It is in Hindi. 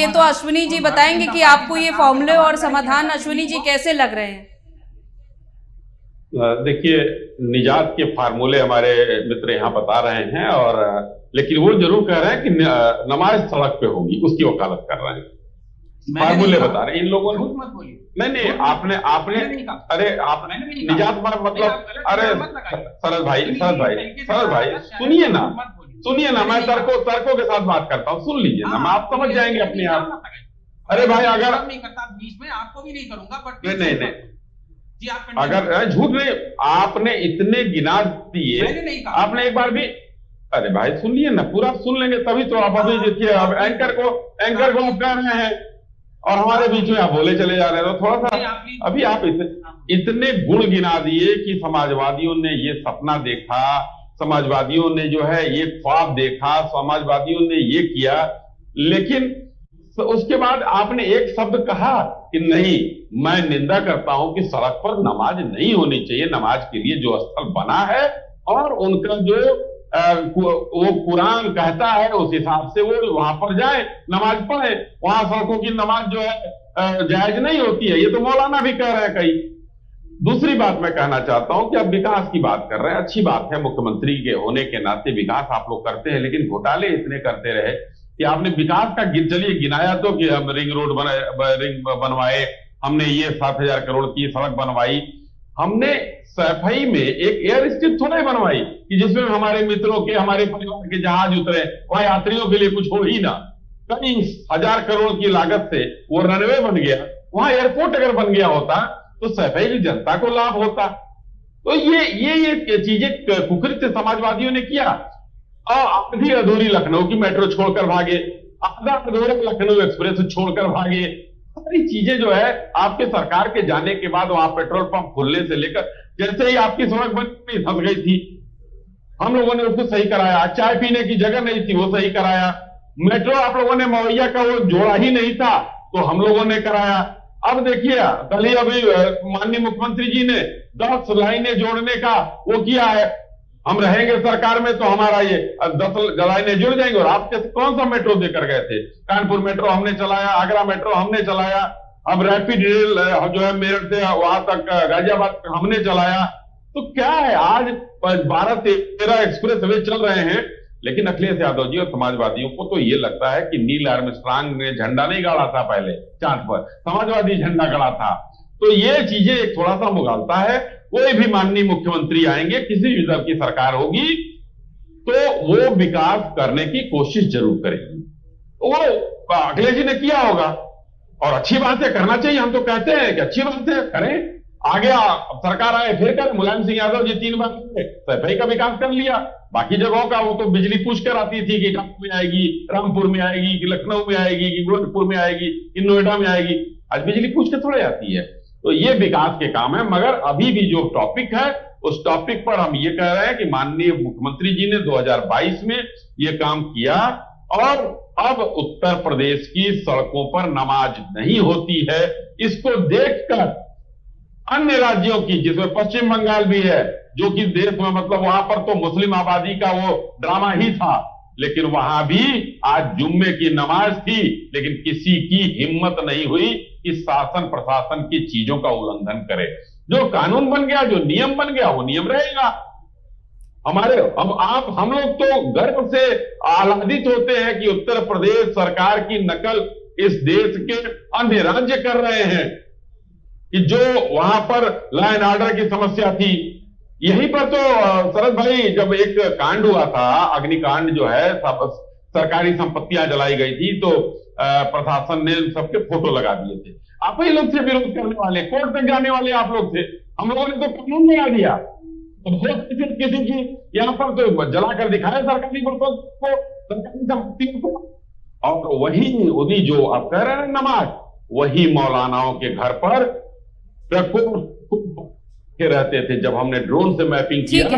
तो अश्विनी जी बताएंगे कि आपको ये फॉर्मूले और समाधान अश्विनी जी कैसे लग रहे हैं। देखिए, निजात के फार्मूले हमारे मित्र यहाँ बता रहे हैं, और लेकिन वो जरूर कह रहे हैं कि नमाज सड़क पे होगी, उसकी वकालत कर रहे हैं। फार्मूले बता रहे हैं इन लोगों ने। मत बोलिए। नहीं, आपने अरे आप निजात मतलब, अरे सरल भाई सुनिए ना, मैं तर्कों के साथ बात करता हूँ, सुन लीजिए ना, आप समझ जाएंगे अपने आप। अरे भाई, अगर नहीं करता बीच में आपको भी नहीं करूंगा, बट नहीं जी, अगर झूठ नहीं, आपने इतने गिना दिए, आपने एक बार भी, अरे भाई सुनिए ना, पूरा सुन लेंगे तभी तो। आप अभी देखिए, अब एंकर को आप कह रहे हैं और हमारे बीच में आप बोले चले जा रहे हैं, तो थोड़ा सा अभी आप इतने गुण गिना दिए कि समाजवादियों ने ये सपना देखा, समाजवादियों ने जो है ये ख्वाब देखा, समाजवादियों ने ये किया, लेकिन उसके बाद आपने एक शब्द कहा कि नहीं, मैं निंदा करता हूं कि सड़क पर नमाज नहीं होनी चाहिए, नमाज के लिए जो स्थल बना है और उनका जो वो कुरान कहता है उस हिसाब से वो वहां पर जाए, नमाज पढ़े। वहां सड़कों की नमाज जो है जायज नहीं होती है, ये तो मौलाना भी कह रहे हैं कई। दूसरी बात मैं कहना चाहता हूं कि आप विकास की बात कर रहे हैं, अच्छी बात है, मुख्यमंत्री के होने के नाते विकास आप लोग करते हैं, लेकिन घोटाले इतने करते रहे कि आपने विकास का चलिए गिनाया तो कि हम रिंग रोड बनवाए, हमने ये 7,000 करोड़ की सड़क बनवाई, हमने सफाई में एक एयर स्ट्रिप थोड़ा बनवाई कि जिसमें हमारे मित्रों के, हमारे परिवार के जहाज उतरे, वहां यात्रियों के लिए कुछ हो ही ना। कई 1,000 करोड़ की लागत से वो रनवे बन गया, वहां एयरपोर्ट अगर बन गया होता तो सफाई की जनता को लाभ होता। तो ये चीजें कुकृत्य समाजवादियों ने किया। आधी अधूरी लखनऊ की मेट्रो छोड़कर भागे, आधा अधूरा लखनऊ एक्सप्रेस छोड़कर भागे, सारी चीजें जो है आपके सरकार के जाने के बाद वहां पेट्रोल पंप खुलने से लेकर, जैसे ही आपकी सड़क बनी फंस गई थी, हम लोगों ने उसको सही कराया। चाय पीने की जगह नहीं थी, वो सही कराया। मेट्रो आप लोगों ने मवैया का वो जोड़ा ही नहीं था, तो हम लोगों ने कराया। अब देखिए, कल ही अभी माननीय मुख्यमंत्री जी ने 10 लाइनें जोड़ने का वो किया है। हम रहेंगे सरकार में तो हमारा ये 10 लाइनें जुड़ जाएंगे। और आप कौन सा मेट्रो देकर गए थे? कानपुर मेट्रो हमने चलाया, आगरा मेट्रो हमने चलाया, अब रैपिड रेल जो है मेरठ से वहां तक गाजियाबाद हमने चलाया। तो क्या है, आज 12-13 एक्सप्रेस वे चल रहे हैं, लेकिन अखिलेश यादव जी और समाजवादियों को तो ये लगता है कि नील आर्मस्ट्रांग ने झंडा नहीं गाड़ा था, पहले चांद पर समाजवादी झंडा गड़ा था। तो ये चीजें एक थोड़ा सा मुगालता है। कोई भी माननीय मुख्यमंत्री आएंगे, किसी भी दल की सरकार होगी, तो वो विकास करने की कोशिश जरूर करेगी। वो अखिलेश जी ने किया होगा और अच्छी बात है, करना चाहिए। हम तो कहते हैं कि अच्छी बात है, करें, आगे सरकार आए फिर करें। मुलायम सिंह यादव जी 3 बार सफाई का विकास कर लिया, बाकी जगहों का वो तो बिजली पूछ कर आती थी कि कानपुर में आएगी, रामपुर में आएगी, कि लखनऊ में आएगी, कि गोरखपुर में आएगी, कि नोएडा में आएगी। आज बिजली पूछ के थोड़े आती है। तो ये विकास के काम है। मगर अभी भी जो टॉपिक है, उस टॉपिक पर हम ये कह रहे हैं कि माननीय मुख्यमंत्री जी ने 2022 में ये काम किया, और अब उत्तर प्रदेश की सड़कों पर नमाज नहीं होती है। इसको देखकर अन्य राज्यों की, जिसमें पश्चिम बंगाल भी है, जो कि देश में मतलब वहां पर तो मुस्लिम आबादी का वो ड्रामा ही था, लेकिन वहां भी आज जुम्मे की नमाज थी, लेकिन किसी की हिम्मत नहीं हुई कि शासन प्रशासन की चीजों का उल्लंघन करे। जो कानून बन गया, जो नियम बन गया, वो नियम रहेगा। हम लोग तो गर्व से आह्लादित होते हैं कि उत्तर प्रदेश सरकार की नकल इस देश के अन्य राज्य कर रहे हैं, कि जो वहां पर लॉ एंड ऑर्डर की समस्या थी, यहीं पर तो शरद भाई जब एक कांड हुआ था, अग्निकांड जो है, सरकारी संपत्तियां जलाई गई थी, तो प्रशासन ने सबके फोटो लगा दिए थे। आप ही लोग थे विरोध करने वाले, कोर्ट तक जाने वाले आप लोग थे। हम लोगों ने तो कानून बना दिया, तो किसी की यहाँ पर तो जलाकर दिखाया सरकारी बर्तन को, सरकारी संपत्तियों को। और वही उन्हीं जो आप कह रहे हैं नमाज, वही मौलानाओं के घर पर ट्रकों के रहते थे। जब हमने ड्रोन से मैपिंग किया